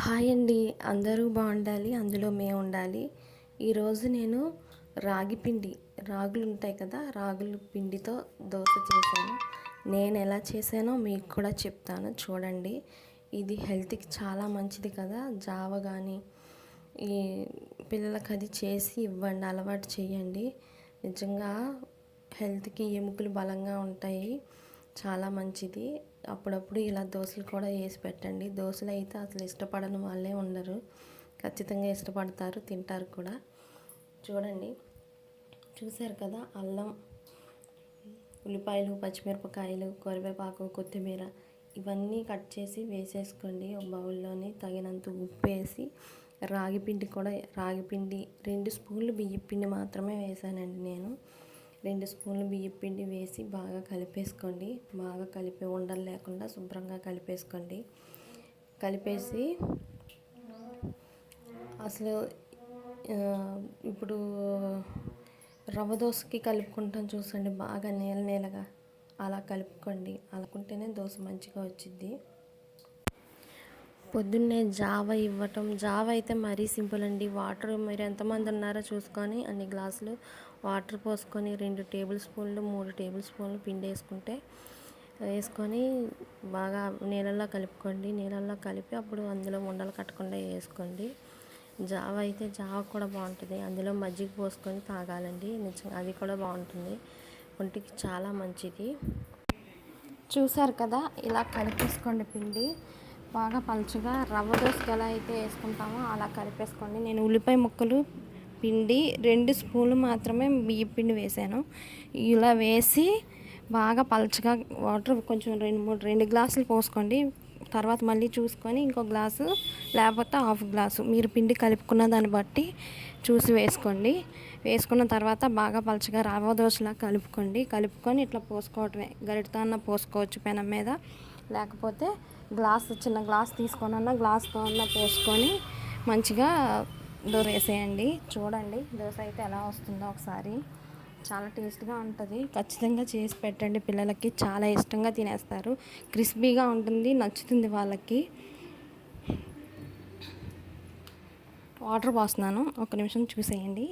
Hi అండి. అందరూ బాగుండాలి, అందులో మేము ఉండాలి. ఈరోజు నేను రాగి పిండి, రాగులు ఉంటాయి కదా, రాగులు పిండితో దోశ చేశాను. నేను ఎలా చేశానో మీకు కూడా చెప్తాను, చూడండి. ఇది హెల్త్కి చాలా మంచిది కదా. జావ కానీ ఈ పిల్లలకి అది చేసి ఇవ్వండి, అలవాటు చేయండి. నిజంగా హెల్త్కి ఎముకలు బలంగా ఉంటాయి, చాలా మంచిది. అప్పుడప్పుడు ఇలా దోశలు కూడా వేసి పెట్టండి. దోశలు అయితే అసలు ఇష్టపడని వాళ్ళే ఉండరు, ఖచ్చితంగా ఇష్టపడతారు, తింటారు కూడా. చూడండి, చూసారు కదా, అల్లం, ఉల్లిపాయలు, పచ్చిమిరపకాయలు, కరివేపాకు, కొత్తిమీర ఇవన్నీ కట్ చేసి వేసేసుకోండి ఒక బౌల్లోని. తగినంత ఉప్పు వేసి, రాగి పిండి 2 స్పూన్లు బియ్యం పిండి మాత్రమే వేసానండి నేను. 2 స్పూన్లు బియ్యం పిండి వేసి బాగా కలిపేసుకోండి. బాగా కలిపి ఉండలు లేకుండా శుభ్రంగా కలిపేసుకోండి. కలిపేసి అసలు ఇప్పుడు రవ్వ దోశకి కలుపుకుంటాం చూసండి, బాగా నీళ్ళగా అలా కలుపుకోండి. అలాకుంటేనే దోశ మంచిగా వచ్చిద్ది. పొద్దున్నే జావ ఇవ్వటం. జావ అయితే మరీ సింపుల్ అండి. వాటర్ మీరు ఎంతమంది ఉన్నారో చూసుకొని అన్ని గ్లాసులు వాటర్ పోసుకొని 2 టేబుల్ స్పూన్లు 3 టేబుల్ స్పూన్లు పిండి వేసుకొని బాగా నీళ్ళల్లో కలుపుకోండి. నీళ్ళల్లో కలిపి అప్పుడు అందులో ఉండలు కట్టకుండా వేసుకోండి. జావ అయితే జావ కూడా బాగుంటుంది, అందులో మజ్జిగ పోసుకొని తాగాలండి. నిజంగా అది కూడా బాగుంటుంది, ఒంటికి చాలా మంచిది. చూసారు కదా, ఇలా కలిపేసుకోండి పిండి బాగా పలుచగా. రవ్వ దోశకి ఎలా అయితే వేసుకుంటామో అలా కలిపేసుకోండి. నేను ఉల్లిపాయ ముక్కలు పిండి 2 స్పూన్లు మాత్రమే బియ్యం పిండి వేసాను. ఇలా వేసి బాగా పలుచగా వాటర్ కొంచెం 2 గ్లాసులు పోసుకోండి. తర్వాత మళ్ళీ చూసుకొని ఇంకో గ్లాసు లేకపోతే హాఫ్ గ్లాసు మీరు పిండి కలుపుకున్న దాన్ని బట్టి చూసి వేసుకోండి. వేసుకున్న తర్వాత బాగా పలుచగా రవ్వ దోశలా కలుపుకొని ఇట్లా పోసుకోవటమే. గరిటతో అన్న పోసుకోవచ్చు పెనం మీద, లేకపోతే చిన్న గ్లాస్ తీసుకొని గ్లాస్తో పోసుకొని మంచిగా దోశ వేసేయండి. చూడండి దోశ అయితే ఎలా వస్తుందో ఒకసారి. చాలా టేస్ట్గా ఉంటుంది, ఖచ్చితంగా చేసి పెట్టండి. పిల్లలకి చాలా ఇష్టంగా తినేస్తారు, క్రిస్పీగా ఉంటుంది, నచ్చుతుంది వాళ్ళకి. వాటర్ పోస్తున్నాను, ఒక నిమిషం చూసేయండి.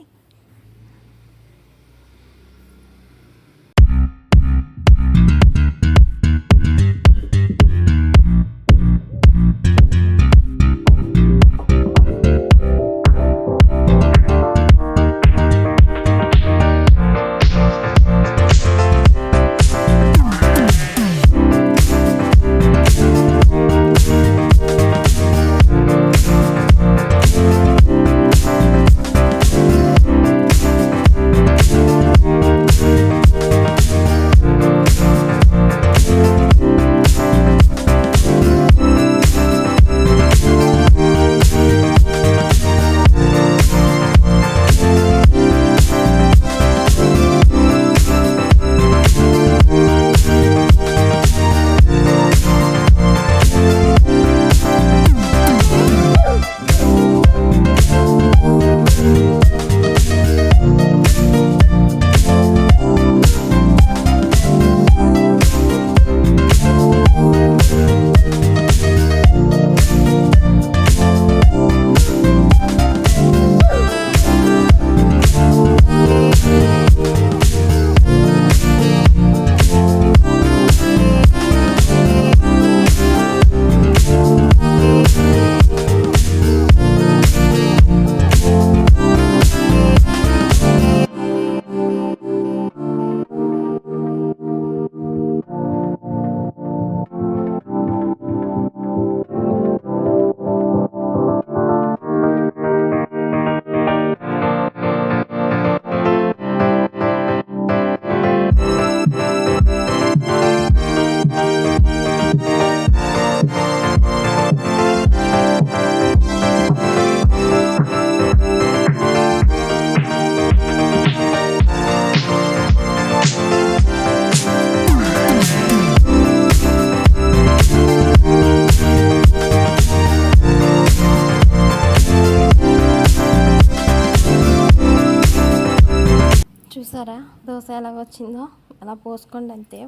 చూసారా దోశ ఎలా వచ్చిందో? అలా పోసుకోండి అంతే.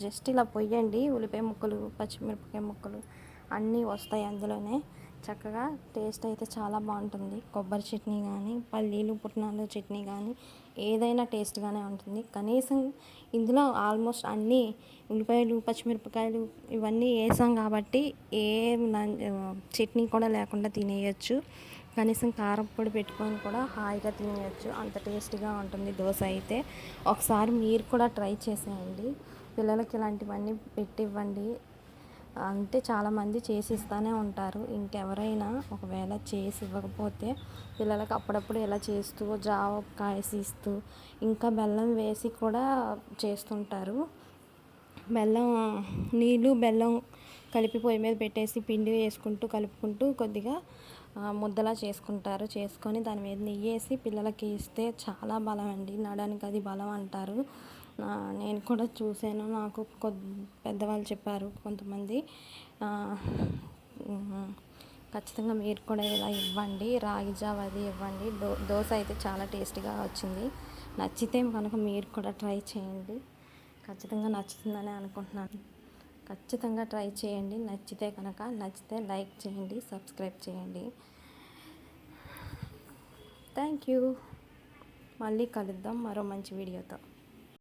జస్ట్ ఇలా పొయ్యండి. ఉల్లిపాయ ముక్కలు, పచ్చిమిరపకాయ ముక్కలు అన్నీ వస్తాయి అందులోనే. చక్కగా టేస్ట్ అయితే చాలా బాగుంటుంది. కొబ్బరి చట్నీ కానీ, పల్లీలు పుట్నాలు చట్నీ కానీ ఏదైనా టేస్ట్గానే ఉంటుంది. కనీసం ఇందులో ఆల్మోస్ట్ అన్నీ ఉల్లిపాయలు, పచ్చిమిరపకాయలు ఇవన్నీ వేసాం కాబట్టి ఏ చట్నీ కూడా లేకుండా తినేయచ్చు. కనీసం కారం పొడి పెట్టుకొని కూడా హాయిగా తినేయచ్చు. అంత టేస్టీగా ఉంటుంది దోశ అయితే. ఒకసారి మీరు కూడా ట్రై చేసేయండి. పిల్లలకి ఇలాంటివన్నీ పెట్టివ్వండి. అంటే చాలామంది చేసి ఇస్తూనే ఉంటారు. ఇంకెవరైనా ఒకవేళ చేసి ఇవ్వకపోతే పిల్లలకి అప్పుడప్పుడు ఇలా చేస్తూ జావ కాసి ఇస్తూ ఇంకా బెల్లం వేసి కూడా చేస్తుంటారు. నీళ్ళు బెల్లం కలిపి పొయ్యి మీద పెట్టేసి పిండి వేసుకుంటూ కలుపుకుంటూ కొద్దిగా ముద్దలా చేసుకుంటారు. చేసుకొని దాని మీద నెయ్యి వేసి పిల్లలకి ఇస్తే చాలా బలం అండి. నడానికి అది బలం అంటారు. నేను కూడా చూశాను. నాకు పెద్దవాళ్ళు చెప్పారు కొంతమంది. ఖచ్చితంగా మీరు కూడా ఇలా ఇవ్వండి. రాగి జావ అది ఇవ్వండి. దోశ అయితే చాలా టేస్టీగా వచ్చింది. నచ్చితే కనుక మీరు కూడా ట్రై చేయండి. ఖచ్చితంగా నచ్చుతుందని అనుకుంటున్నాను. ఖచ్చితంగా ట్రై చేయండి. నచ్చితే లైక్ చేయండి, సబ్స్క్రైబ్ చేయండి. Thank you. మళ్ళీ కలుద్దాం మరో మంచి వీడియోతో.